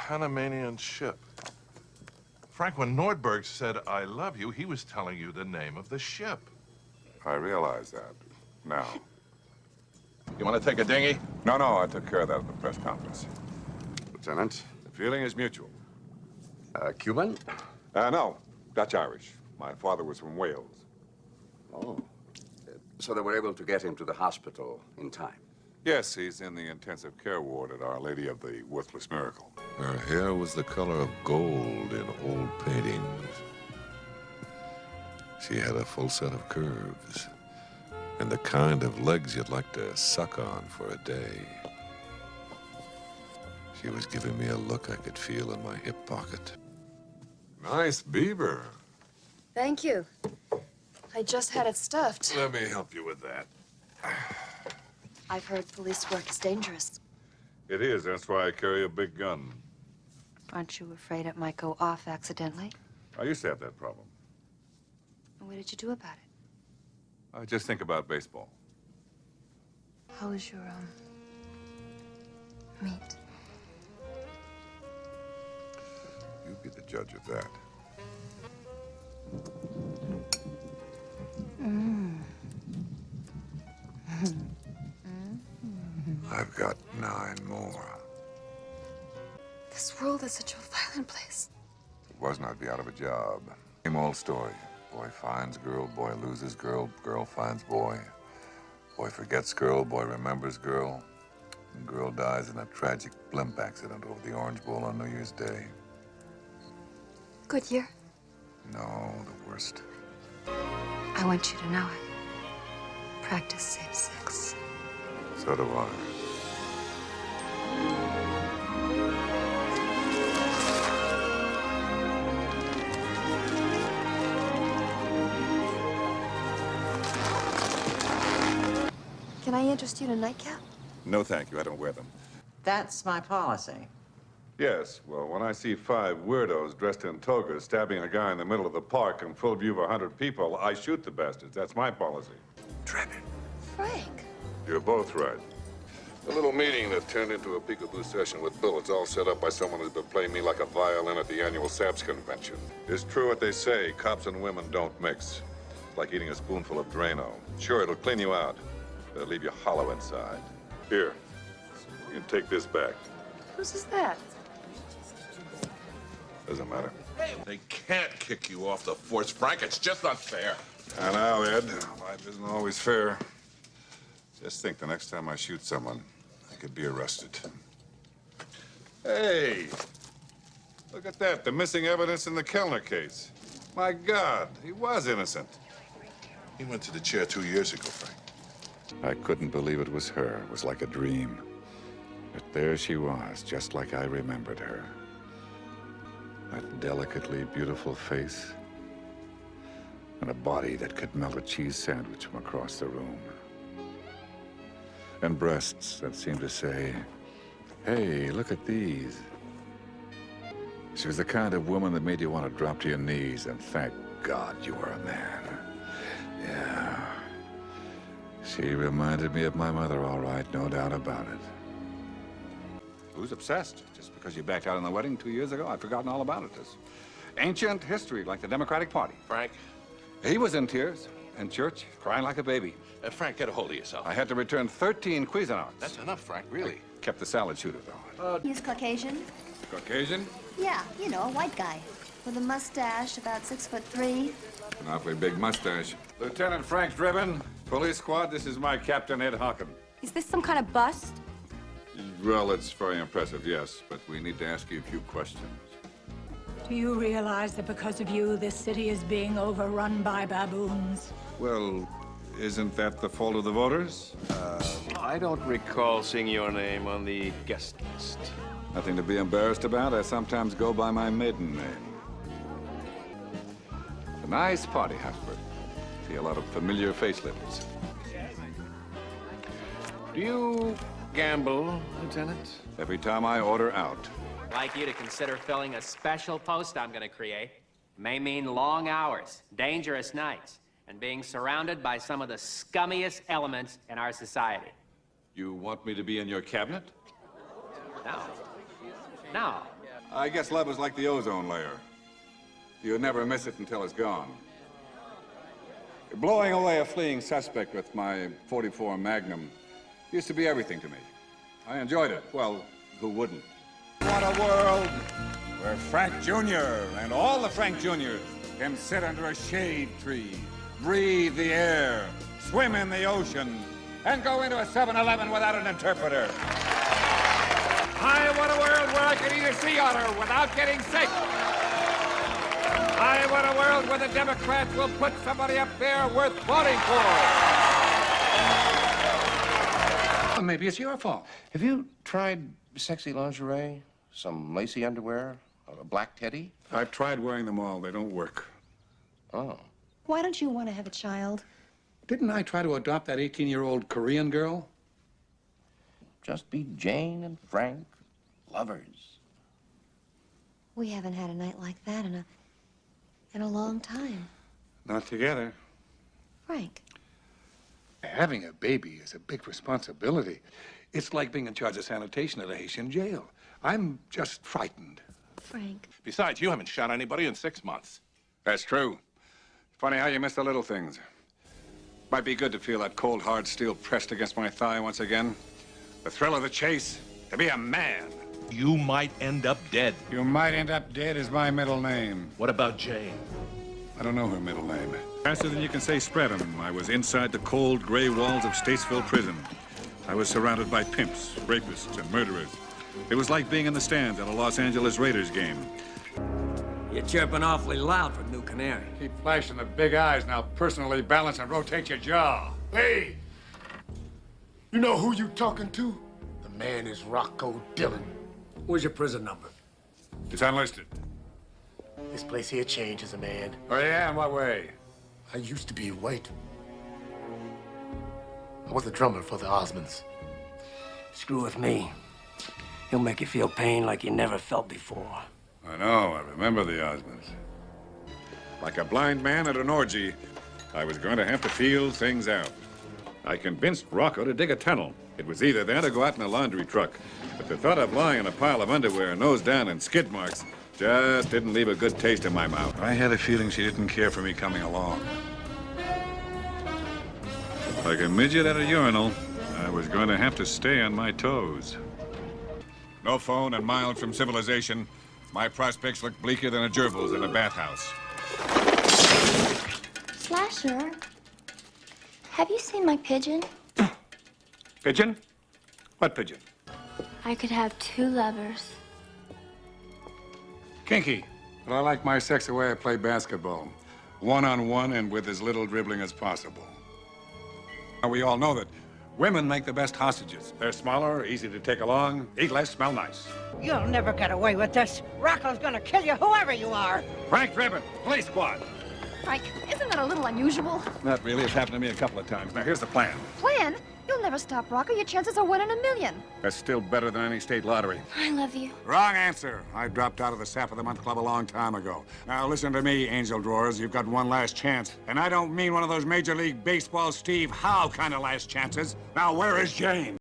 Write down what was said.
Panamanian ship. Frank, when Nordberg said, "I love you," he was telling you the name of the ship. I realize that now. You want to take a dinghy? No, I took care of that at the press conference. Lieutenant? The feeling is mutual. Cuban? No, Dutch-Irish. My father was from Wales. Oh. So they were able to get him to the hospital in time? Yes, he's in the intensive care ward at Our Lady of the Worthless Miracle. Her hair was the color of gold in old paintings. She had a full set of curves, and the kind of legs you'd like to suck on for a day. She was giving me a look I could feel in my hip pocket. Nice beaver. Thank you. I just had it stuffed. Let me help you with that. I've heard police work is dangerous. It is. That's why I carry a big gun. Aren't you afraid it might go off accidentally? I used to have that problem. And what did you do about it? I just think about baseball. How was your, meat? You be the judge of that. I've got 9 more. This world is such a violent place. If it wasn't, I'd be out of a job. Same old story. Boy finds girl, boy loses girl, girl finds boy. Boy forgets girl, boy remembers girl. And girl dies in a tragic blimp accident over the Orange Bowl on New Year's Day. Good year. No, the worst. I want you to know it. Practice safe sex. So do I. Can I interest you in a nightcap? No, thank you. I don't wear them. That's my policy. Yes, well, when I see 5 weirdos dressed in togas stabbing a guy in the middle of the park in full view of 100 people, I shoot the bastards. That's my policy. Trevor. Frank. You're both right. A little meeting that turned into a peekaboo session with bullets, all set up by someone who's been playing me like a violin at the annual SAPS convention. It's true what they say, cops and women don't mix. It's like eating a spoonful of Drano. Sure, it'll clean you out, but it'll leave you hollow inside. Here, you can take this back. Whose is that? Doesn't matter. They can't kick you off the force, Frank. It's just not fair. I know, Ed. Life isn't always fair. Just think the next time I shoot someone, I could be arrested. Hey, look at that. The missing evidence in the Kellner case. My God, he was innocent. He went to the chair 2 years ago, Frank. I couldn't believe it was her. It was like a dream. But there she was, just like I remembered her. That delicately beautiful face, and a body that could melt a cheese sandwich from across the room. And breasts that seemed to say, hey, look at these. She was the kind of woman that made you want to drop to your knees and thank God you were a man. Yeah. She reminded me of my mother, all right, no doubt about it. Who's obsessed? Just because you backed out on the wedding 2 years ago? I'd forgotten all about it. It's ancient history, like the Democratic Party. Frank? He was in tears, in church, crying like a baby. Frank, get a hold of yourself. I had to return 13 Cuisinarts. That's enough, Frank, really. Kept the salad shooter, though. He's Caucasian? Caucasian? Yeah, you know, a white guy. With a mustache, about 6'3". An awfully big mustache. Lieutenant Frank Drebin, police squad, this is my Captain Ed Hawken. Is this some kind of bust? Well, it's very impressive, yes, but we need to ask you a few questions. Do you realize that because of you, this city is being overrun by baboons? Well, isn't that the fault of the voters? I don't recall seeing your name on the guest list. Nothing to be embarrassed about. I sometimes go by my maiden name. It's a nice party, Hasbert. See a lot of familiar facelifts. Do you gamble, Lieutenant? Every time I order out. I'd like you to consider filling a special post I'm going to create. It may mean long hours, dangerous nights, and being surrounded by some of the scummiest elements in our society. You want me to be in your cabinet? No. No. I guess love is like the ozone layer. You never miss it until it's gone. Blowing away a fleeing suspect with my .44 Magnum used to be everything to me. I enjoyed it. Well, who wouldn't? What a world where Frank Jr. and all the Frank Jr.'s can sit under a shade tree, breathe the air, swim in the ocean, and go into a 7-Eleven without an interpreter. I want a world where I can eat a sea otter without getting sick. I want a world where the Democrats will put somebody up there worth voting for. Well, maybe it's your fault. Have you tried sexy lingerie? Some lacy underwear? A black teddy? I've tried wearing them all. They don't work. Oh. Why don't you want to have a child? Didn't I try to adopt that 18-year-old Korean girl? Just be Jane and Frank, lovers. We haven't had a night like that in a long time. Not together. Frank. Having a baby is a big responsibility. It's like being in charge of sanitation at a Haitian jail. I'm just frightened. Frank. Besides, you haven't shot anybody in 6 months. That's true. Funny how you miss the little things. Might be good to feel that cold, hard steel pressed against my thigh once again. The thrill of the chase. To be a man. You might end up dead. You might end up dead is my middle name. What about Jane? I don't know her middle name. Faster than you can say spread 'em. I was inside the cold, gray walls of Statesville Prison. I was surrounded by pimps, rapists, and murderers. It was like being in the stands at a Los Angeles Raiders game. You're chirping awfully loud for New Canary. Keep flashing the big eyes. Now personally balance and rotate your jaw. Hey! You know who you talking to? The man is Rocco Dillon. Where's your prison number? It's unlisted. This place here changes a man. Oh, yeah? In what way? I used to be white. I was a drummer for the Osmonds. Screw with me. He'll make you feel pain like you never felt before. I know. I remember the Osmonds. Like a blind man at an orgy, I was going to have to feel things out. I convinced Rocco to dig a tunnel. It was either that or go out in a laundry truck. But the thought of lying in a pile of underwear, nose down, and skid marks just didn't leave a good taste in my mouth. I had a feeling she didn't care for me coming along. Like a midget at a urinal, I was going to have to stay on my toes. No phone and miles from civilization. My prospects look bleaker than a gerbil's in a bathhouse. Slasher, have you seen my pigeon? Pigeon? What pigeon? I could have 2 lovers. Kinky. But I like my sex the way I play basketball. One-on-one and with as little dribbling as possible. Now, we all know that women make the best hostages. They're smaller, easy to take along, eat less, smell nice. You'll never get away with this. Rocco's gonna kill you, whoever you are. Frank Driven, police squad. Frank, isn't that a little unusual? Not really. It's happened to me a couple of times. Now, here's the plan. Plan? You'll never stop Rocco. Your chances are 1 in a million. That's still better than any state lottery. I love you. Wrong answer. I dropped out of the Sap of the Month Club a long time ago. Now, listen to me, Angel Drawers. You've got one last chance. And I don't mean one of those Major League Baseball Steve Howe kind of last chances. Now, where is Jane?